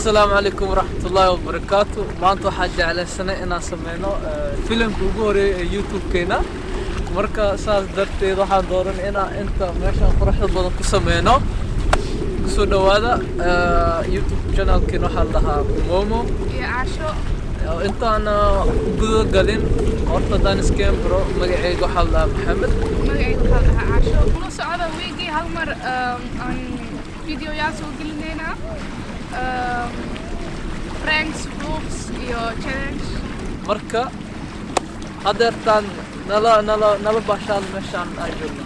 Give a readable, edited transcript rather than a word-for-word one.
السلام عليكم ورحمة الله وبركاته. maanta waxaan jeclaysanay inaan sameyno filimka ugu horeeyay ee YouTube-keena. marka saas darteed waxaan dooran inaan inta meeshan quruxda badan ku sameyno. kusoo dhawaada YouTube channel-keena waxaa la dhahaa Momo iyo Caasho. intaan gudo galin horta daan iskeen bro magacayga waxaa la dhahaa Maxamed. magacayga waxaa la dhahaa Caasho. Kula socda weekii hal mar aan videoyaal soo gelinayna. Pranks, vlogs iyo challenge. marka hadeertaan nala baashaal meeshaan aan joogno.